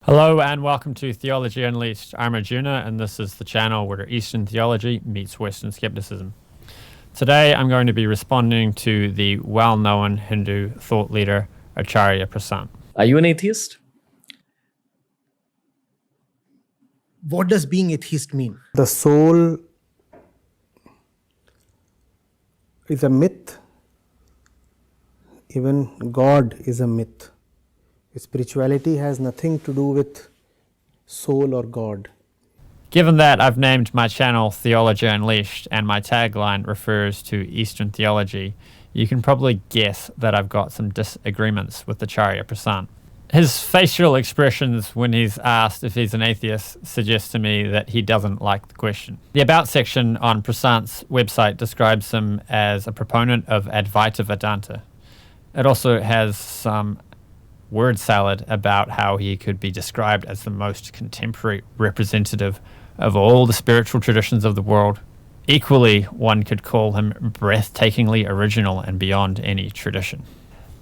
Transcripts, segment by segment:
Hello and welcome to Theology Unleashed. I'm Arjuna and this is the channel where Eastern theology meets Western skepticism. Today I'm going to be responding to the well-known Hindu thought leader Acharya Prashant. Are you an atheist? What does being atheist mean? The soul is a myth. Even God is a myth. Spirituality has nothing to do with soul or God. Given that I've named my channel Theology Unleashed and my tagline refers to Eastern theology, you can probably guess that I've got some disagreements with Acharya Prashant. His facial expressions when he's asked if he's an atheist suggest to me that he doesn't like the question. The About section on Prashant's website describes him as a proponent of Advaita Vedanta. It also has some word salad about how he could be described as the most contemporary representative of all the spiritual traditions of the world. Equally, one could call him breathtakingly original and beyond any tradition.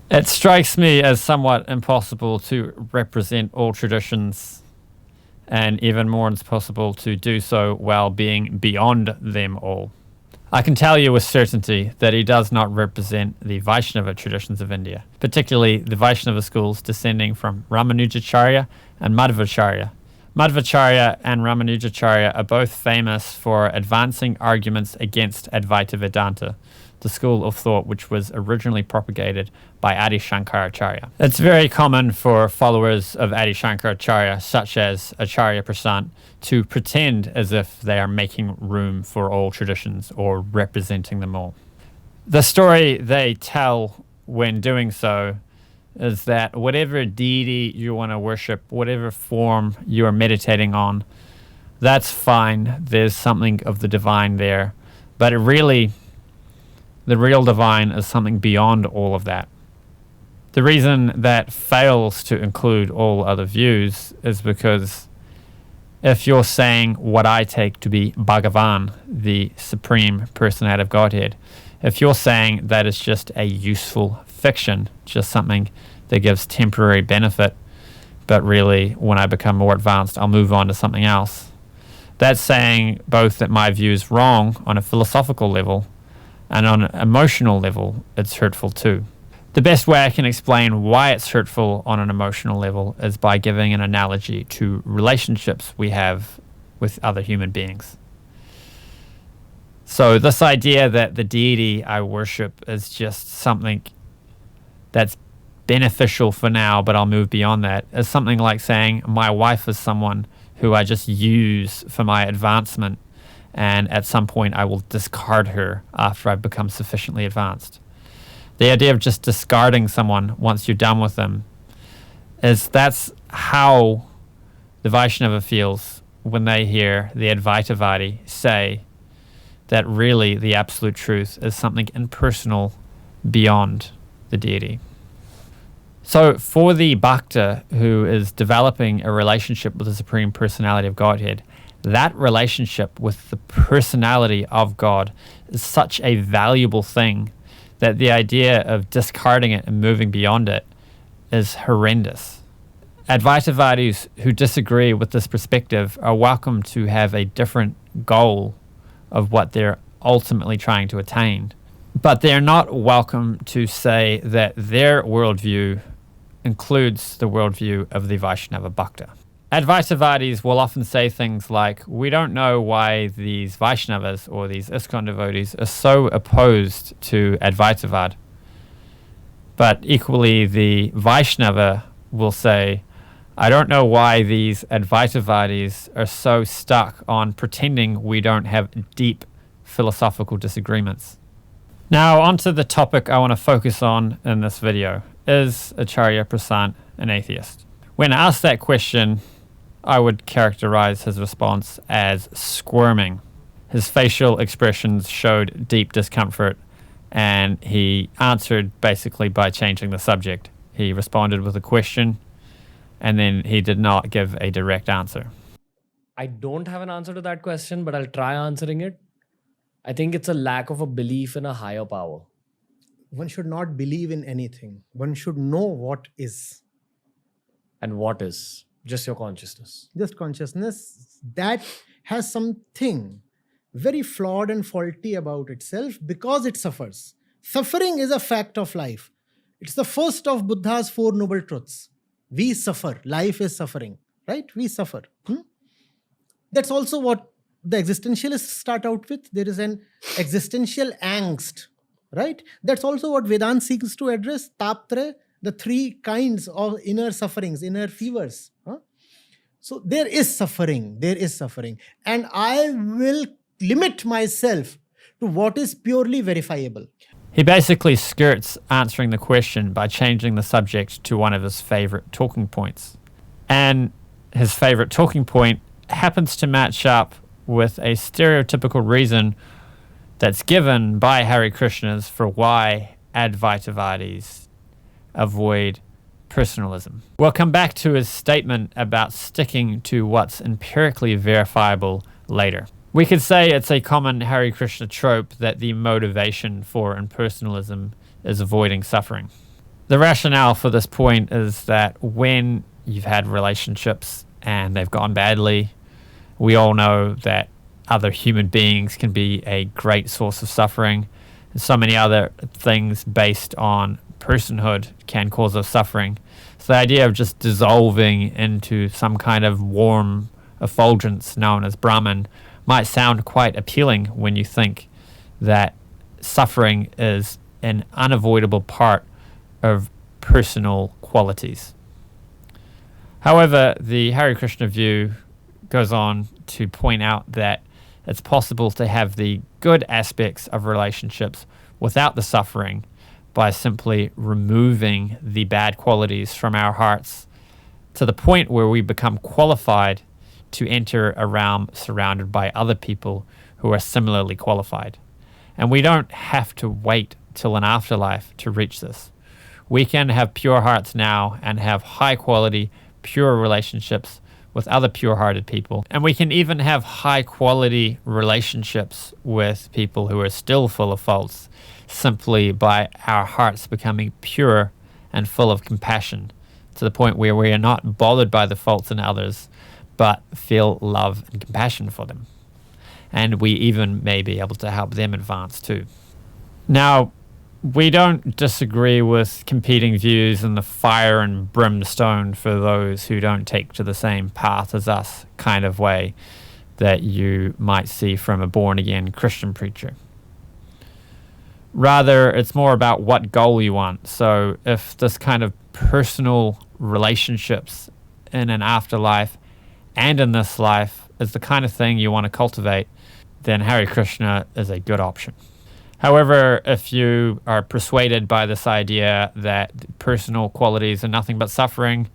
It strikes me as somewhat impossible to represent all traditions, and even more impossible to do so while being beyond them all. I can tell you with certainty that he does not represent the Vaishnava traditions of India, particularly the Vaishnava schools descending from Ramanujacharya and Madhvacharya. Madhvacharya and Ramanujacharya are both famous for advancing arguments against Advaita Vedanta, the school of thought which was originally propagated by Adi Shankaracharya. It's very common for followers of Adi Shankaracharya, such as Acharya Prashant, to pretend as if they are making room for all traditions or representing them all. The story they tell when doing so is that whatever deity you want to worship, whatever form you are meditating on, that's fine. There's something of the divine there. But the real divine is something beyond all of that. The reason that fails to include all other views is because if you're saying what I take to be Bhagavan, the Supreme Personality of Godhead, if you're saying that it's just a useful fiction, just something that gives temporary benefit, but really when I become more advanced, I'll move on to something else, that's saying both that my view is wrong on a philosophical level, and on an emotional level, it's hurtful too. The best way I can explain why it's hurtful on an emotional level is by giving an analogy to relationships we have with other human beings. So this idea that the deity I worship is just something that's beneficial for now, but I'll move beyond that, is something like saying my wife is someone who I just use for my advancement, and at some point I will discard her after I've become sufficiently advanced. The idea of just discarding someone once you're done with them that's how the Vaishnava feels when they hear the Advaita Vada say that really the absolute truth is something impersonal beyond the deity. So for the Bhakta who is developing a relationship with the Supreme Personality of Godhead, that relationship with the personality of God is such a valuable thing that the idea of discarding it and moving beyond it is horrendous. Advaita Vadis who disagree with this perspective are welcome to have a different goal of what they're ultimately trying to attain, but they're not welcome to say that their worldview includes the worldview of the Vaishnava Bhakta. Advaita Vadis will often say things like, we don't know why these Vaishnavas or these ISKCON devotees are so opposed to Advaita Vada. But equally, the Vaishnava will say, I don't know why these Advaita Vadis are so stuck on pretending we don't have deep philosophical disagreements. Now, onto the topic I want to focus on in this video. Is Acharya Prashant an atheist? When asked that question, I would characterize his response as squirming. His facial expressions showed deep discomfort, and he answered basically by changing the subject. He responded with a question, and then he did not give a direct answer. I don't have an answer to that question, but I'll try answering it. I think it's a lack of a belief in a higher power. One should not believe in anything. One should know what is. And what is? Just your consciousness. Just consciousness that has something very flawed and faulty about itself because it suffers. Suffering is a fact of life. It's the first of Buddha's Four Noble Truths. We suffer. Life is suffering, right? We suffer. That's also what the existentialists start out with. There is an existential angst, right? That's also what Vedanta seeks to address. Taptre, the three kinds of inner sufferings, inner fevers. So there is suffering. There is suffering. And I will limit myself to what is purely verifiable. He basically skirts answering the question by changing the subject to one of his favorite talking points. And his favorite talking point happens to match up with a stereotypical reason that's given by Hare Krishnas for why Advaita Vadis avoid personalism. We'll come back to his statement about sticking to what's empirically verifiable later. We could say it's a common Hare Krishna trope that the motivation for impersonalism is avoiding suffering. The rationale for this point is that when you've had relationships and they've gone badly, we all know that other human beings can be a great source of suffering. And so many other things based on personhood can cause us suffering. So the idea of just dissolving into some kind of warm effulgence known as Brahman might sound quite appealing when you think that suffering is an unavoidable part of personal qualities. However, the Hare Krishna view goes on to point out that it's possible to have the good aspects of relationships without the suffering by simply removing the bad qualities from our hearts to the point where we become qualified to enter a realm surrounded by other people who are similarly qualified. And we don't have to wait till an afterlife to reach this. We can have pure hearts now and have high quality, pure relationships with other pure-hearted people. And we can even have high-quality relationships with people who are still full of faults simply by our hearts becoming pure and full of compassion to the point where we are not bothered by the faults in others but feel love and compassion for them. And we even may be able to help them advance too. Now, we don't disagree with competing views in the fire and brimstone for those who don't take to the same path as us kind of way that you might see from a born-again Christian preacher. Rather, it's more about what goal you want. So if this kind of personal relationships in an afterlife and in this life is the kind of thing you want to cultivate, then Hare Krishna is a good option. However, if you are persuaded by this idea that personal qualities are nothing but suffering,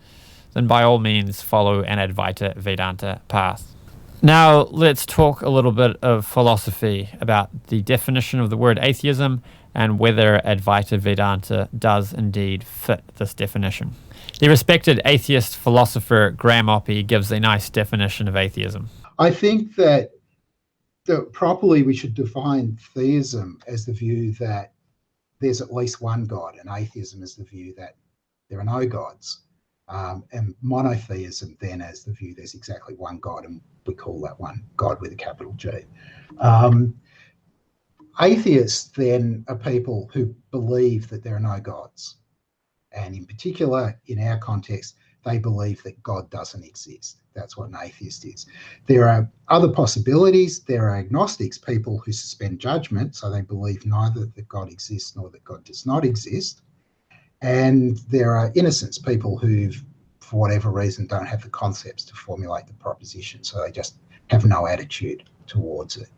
then by all means follow an Advaita Vedanta path. Now let's talk a little bit of philosophy about the definition of the word atheism and whether Advaita Vedanta does indeed fit this definition. The respected atheist philosopher Graham Oppy gives a nice definition of atheism. I think that properly we should define theism as the view that there's at least one God, and atheism is the view that there are no gods. And monotheism then as the view there's exactly one God, and we call that one God with a capital G. Atheists then are people who believe that there are no gods. And in particular, in our context, they believe that God doesn't exist. That's what an atheist is. There are other possibilities. There are agnostics, people who suspend judgment, so they believe neither that God exists nor that God does not exist. And there are innocents, people who, for whatever reason, don't have the concepts to formulate the proposition, so they just have no attitude towards it.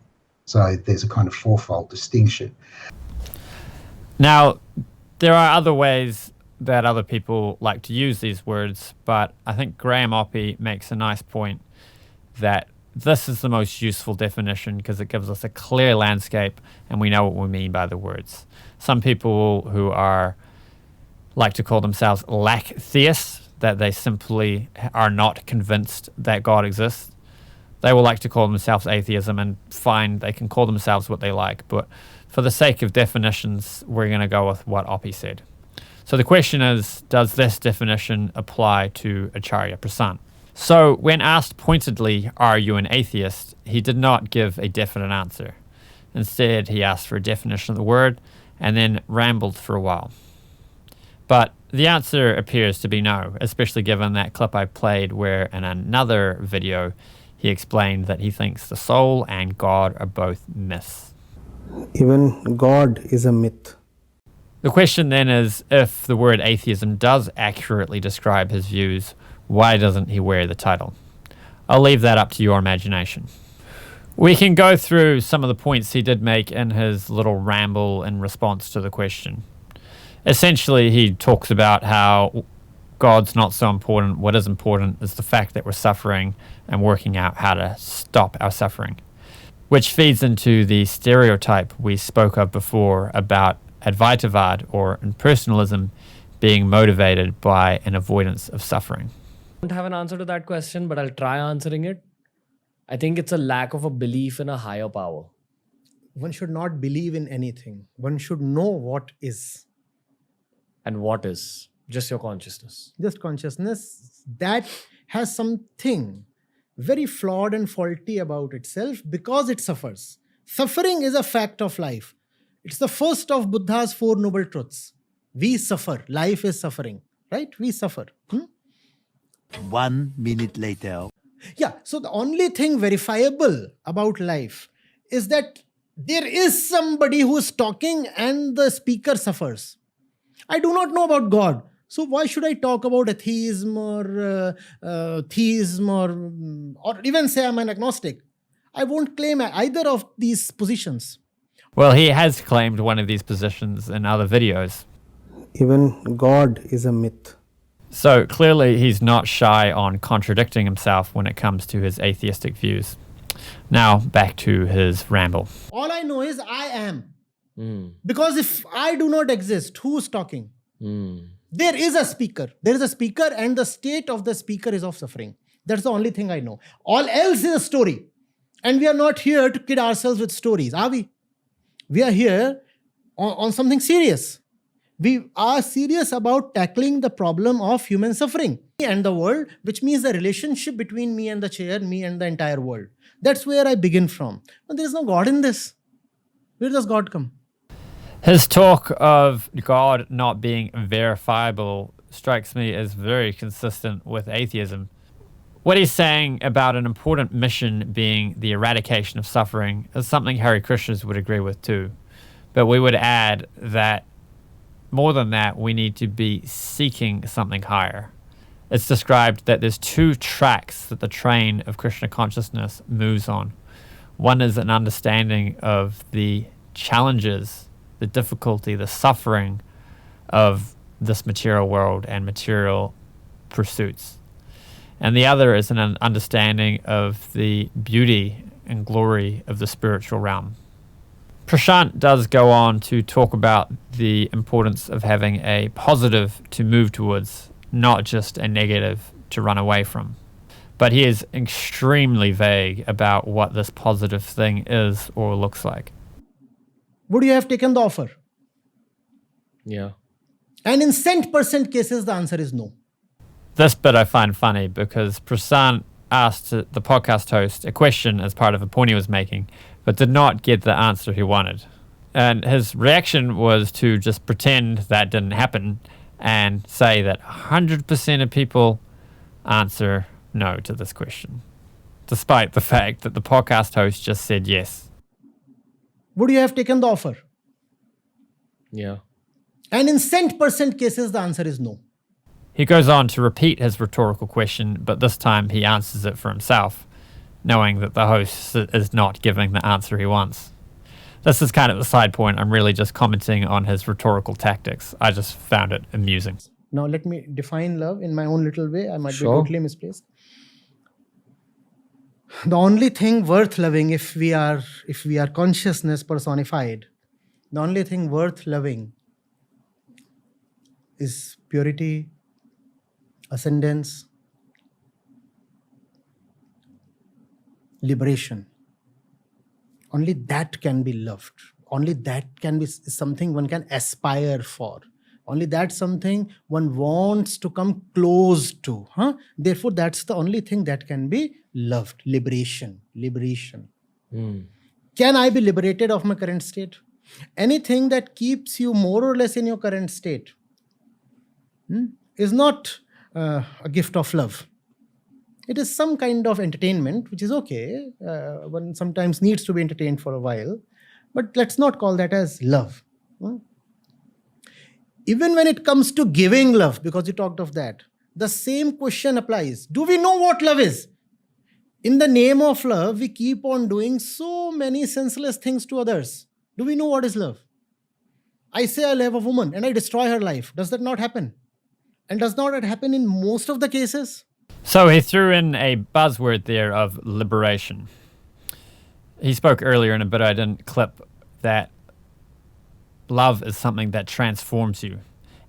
So there's a kind of fourfold distinction. Now, there are other ways that other people like to use these words, but I think Graham Oppy makes a nice point that this is the most useful definition because it gives us a clear landscape and we know what we mean by the words. Some people who like to call themselves lack theists, that they simply are not convinced that God exists, they will like to call themselves atheism, and fine, they can call themselves what they like, but for the sake of definitions, we're going to go with what Oppy said. So the question is, does this definition apply to Acharya Prashant? So, when asked pointedly, "Are you an atheist?" he did not give a definite answer. Instead, he asked for a definition of the word and then rambled for a while. But the answer appears to be no, especially given that clip I played where in another video he explained that he thinks the soul and God are both myths. Even God is a myth. The question then is, if the word atheism does accurately describe his views, why doesn't he wear the title? I'll leave that up to your imagination. We can go through some of the points he did make in his little ramble in response to the question. Essentially, he talks about how God's not so important. What is important is the fact that we're suffering and working out how to stop our suffering, which feeds into the stereotype we spoke of before about Advaita Vada or impersonalism being motivated by an avoidance of suffering. I don't have an answer to that question, but I'll try answering it. I think it's a lack of a belief in a higher power. One should not believe in anything. One should know what is. And what is? Just your consciousness. Just consciousness that has something very flawed and faulty about itself because it suffers. Suffering is a fact of life. It's the first of Buddha's Four Noble Truths. We suffer. Life is suffering. Right? We suffer. 1 minute later. Yeah, so the only thing verifiable about life is that there is somebody who is talking and the speaker suffers. I do not know about God. So why should I talk about atheism or theism or even say I'm an agnostic? I won't claim either of these positions. Well, he has claimed one of these positions in other videos. Even God is a myth. So clearly he's not shy on contradicting himself when it comes to his atheistic views. Now back to his ramble. All I know is I am. Because if I do not exist, who's talking? There is a speaker. There is a speaker and the state of the speaker is of suffering. That's the only thing I know. All else is a story. And we are not here to kid ourselves with stories, are we? We are here on something serious. We are serious about tackling the problem of human suffering and the world, which means the relationship between me and the chair, me and the entire world. That's where I begin from. But there is no God in this. Where does God come? His talk of God not being verifiable strikes me as very consistent with atheism. What he's saying about an important mission being the eradication of suffering is something Hare Krishnas would agree with too. But we would add that more than that, we need to be seeking something higher. It's described that there's two tracks that the train of Krishna consciousness moves on. One is an understanding of the challenges, the difficulty, the suffering of this material world and material pursuits. And the other is an understanding of the beauty and glory of the spiritual realm. Prashant does go on to talk about the importance of having a positive to move towards, not just a negative to run away from. But he is extremely vague about what this positive thing is or looks like. Would you have taken the offer? Yeah. And in cent percent cases, the answer is no. This bit I find funny because Prashant asked the podcast host a question as part of a point he was making, but did not get the answer he wanted. And his reaction was to just pretend that didn't happen and say that 100% of people answer no to this question, despite the fact that the podcast host just said yes. Would you have taken the offer? Yeah. And in cent percent cases, the answer is no. He goes on to repeat his rhetorical question, but this time he answers it for himself, knowing that the host is not giving the answer he wants. This is kind of a side point. I'm really just commenting on his rhetorical tactics. I just found it amusing. Now let me define love in my own little way. I might be Sure. totally misplaced. The only thing worth loving, if we are consciousness personified, the only thing worth loving is purity, ascendance, liberation. Only that can be loved. Only that can be something one can aspire for. Only that's something one wants to come close to. Therefore, that's the only thing that can be loved. Liberation. Can I be liberated of my current state? Anything that keeps you more or less in your current state is not a gift of love. It is some kind of entertainment, which is okay. One sometimes needs to be entertained for a while. But let's not call that as love. Even when it comes to giving love, because you talked of that, the same question applies. Do we know what love is? In the name of love, we keep on doing so many senseless things to others. Do we know what is love? I say I love a woman and I destroy her life. Does that not happen? And does not that happen in most of the cases? So he threw in a buzzword there of liberation. He spoke earlier in a bit I didn't clip that love is something that transforms you.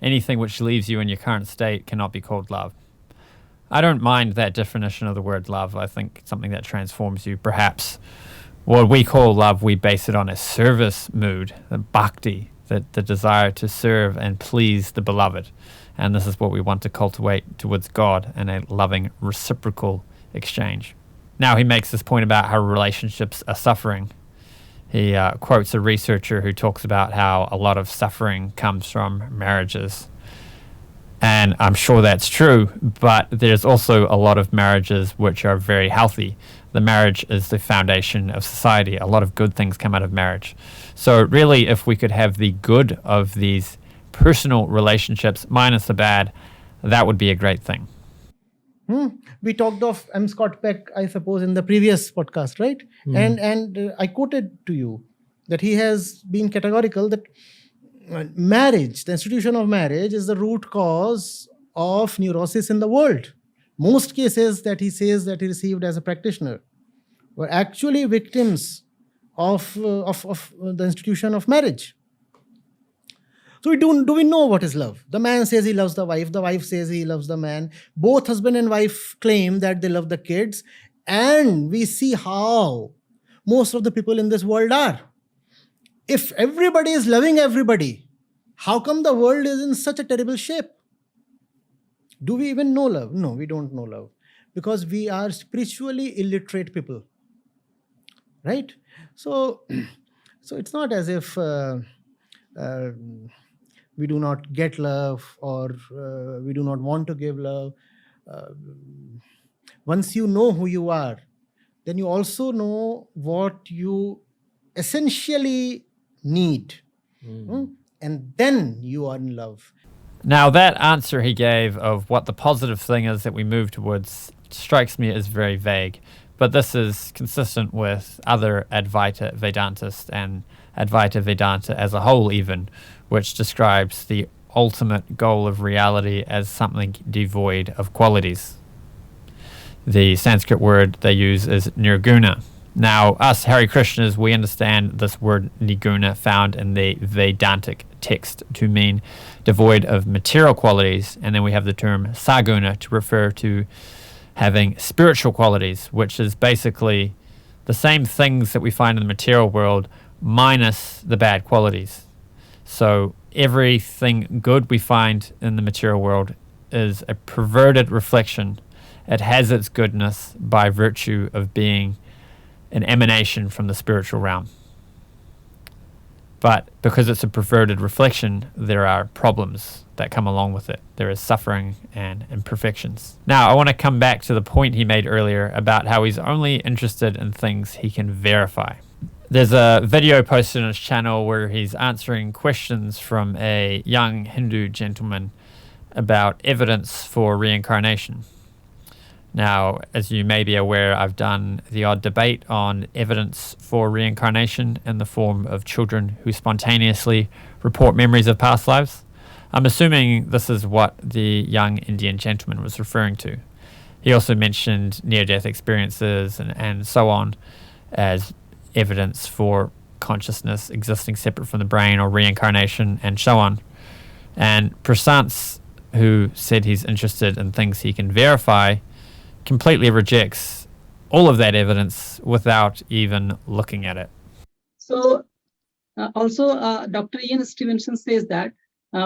Anything which leaves you in your current state cannot be called love. I don't mind that definition of the word love. I think something that transforms you. Perhaps what we call love, we base it on a service mood, the bhakti, the desire to serve and please the beloved. And this is what we want to cultivate towards God in a loving, reciprocal exchange. Now he makes this point about how relationships are suffering. He quotes a researcher who talks about how a lot of suffering comes from marriages. And I'm sure that's true, but there's also a lot of marriages which are very healthy. The marriage is the foundation of society. A lot of good things come out of marriage. So really, if we could have the good of these personal relationships minus the bad, that would be a great thing. We talked of M. Scott Peck, I suppose, in the previous podcast, right? And I quoted to you that he has been categorical that marriage, the institution of marriage, is the root cause of neurosis in the world. Most cases that he says that he received as a practitioner were actually victims of the institution of marriage. So do we know what is love? The man says he loves the wife says he loves the man. Both husband and wife claim that they love the kids. And we see how most of the people in this world are. If everybody is loving everybody, how come the world is in such a terrible shape? Do we even know love? No, we don't know love. Because we are spiritually illiterate people. Right? So it's not as if we do not get love or we do not want to give love. Once you know who you are, then you also know what you essentially need. And then you are in love. Now, that answer he gave of what the positive thing is that we move towards strikes me as very vague. But this is consistent with other Advaita Vedantists and Advaita Vedanta as a whole even, which describes the ultimate goal of reality as something devoid of qualities. The Sanskrit word they use is nirguna. Now, us Hare Krishnas, we understand this word niguna found in the Vedantic text to mean devoid of material qualities, and then we have the term saguna to refer to having spiritual qualities, which is basically the same things that we find in the material world minus the bad qualities. So everything good we find in the material world is a perverted reflection. It has its goodness by virtue of being an emanation from the spiritual realm. But because it's a perverted reflection, there are problems that come along with it. There is suffering and imperfections. Now, I want to come back to the point he made earlier about how he's only interested in things he can verify. There's a video posted on his channel where he's answering questions from a young Hindu gentleman about evidence for reincarnation. Now, as you may be aware, I've done the odd debate on evidence for reincarnation in the form of children who spontaneously report memories of past lives. I'm assuming this is what the young Indian gentleman was referring to. He also mentioned near-death experiences and so on as evidence for consciousness existing separate from the brain or reincarnation and so on. And Prashant, who said he's interested in things he can verify, completely rejects all of that evidence without even looking at it. So also Dr. Ian Stevenson says that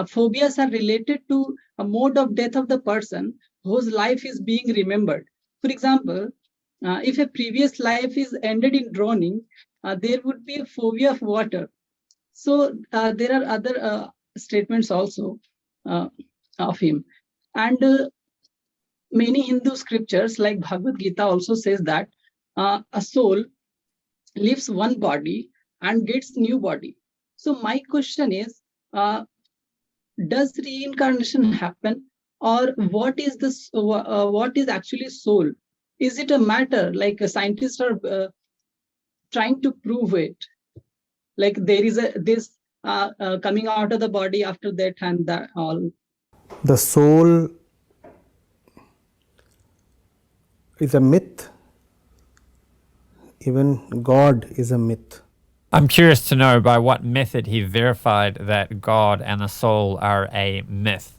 phobias are related to a mode of death of the person whose life is being remembered. For example, if a previous life is ended in drowning, there would be a phobia of water. So there are other statements also of him. And many Hindu scriptures like Bhagavad Gita also says that a soul leaves one body and gets new body. So my question is, does reincarnation happen, or what is this? What is actually soul? Is it a matter like scientists are trying to prove it? Like there is this coming out of the body after that and that all. The soul is a myth. Even God is a myth. I'm curious to know by what method he verified that God and the soul are a myth.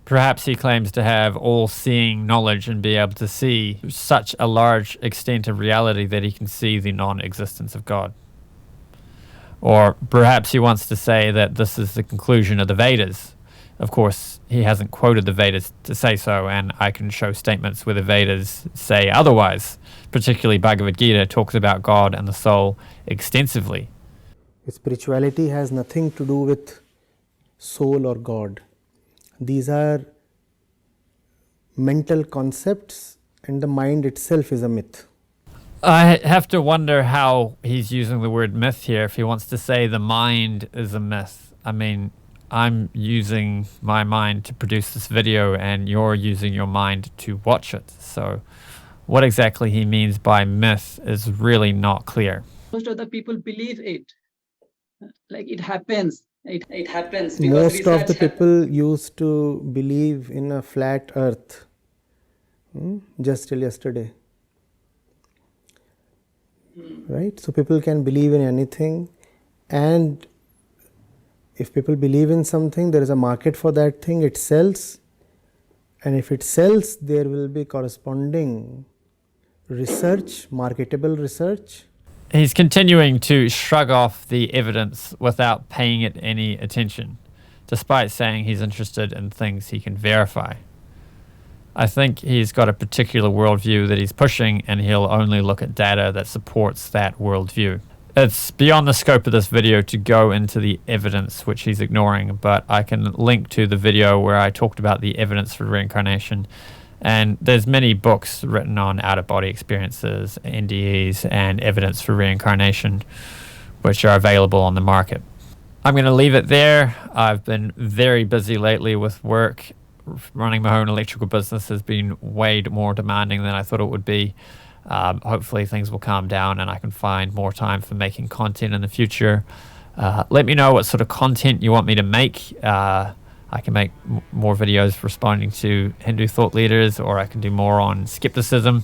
Perhaps he claims to have all-seeing knowledge and be able to see such a large extent of reality that he can see the non-existence of God. Or perhaps he wants to say that this is the conclusion of the Vedas. Of course, he hasn't quoted the Vedas to say so, and I can show statements where the Vedas say otherwise. Particularly Bhagavad Gita talks about God and the soul extensively. Spirituality has nothing to do with soul or God. These are mental concepts, and the mind itself is a myth. I have to wonder how he's using the word myth here if he wants to say the mind is a myth. I mean, I'm using my mind to produce this video and you're using your mind to watch it. So what exactly he means by myth is really not clear. Most of the people believe it. Like it happens. It happens. Most of the people used to believe in a flat earth just till yesterday. Right? So people can believe in anything, and if people believe in something, there is a market for that thing, it sells, and if it sells, there will be corresponding research, marketable research. He's continuing to shrug off the evidence without paying it any attention, despite saying he's interested in things he can verify. I think he's got a particular worldview that he's pushing, and he'll only look at data that supports that worldview. It's beyond the scope of this video to go into the evidence which he's ignoring, but I can link to the video where I talked about the evidence for reincarnation. And there's many books written on out-of-body experiences, NDEs, and evidence for reincarnation, which are available on the market. I'm going to leave it there. I've been very busy lately with work. Running my own electrical business has been way more demanding than I thought it would be. Hopefully things will calm down and I can find more time for making content in the future. Let me know what sort of content you want me to make. I can make more videos responding to Hindu thought leaders, or I can do more on skepticism.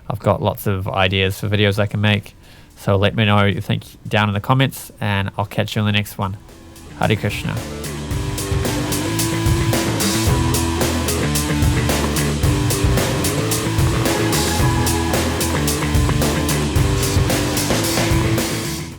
I've got lots of ideas for videos I can make. So let me know what you think down in the comments, and I'll catch you in the next one. Hare Krishna.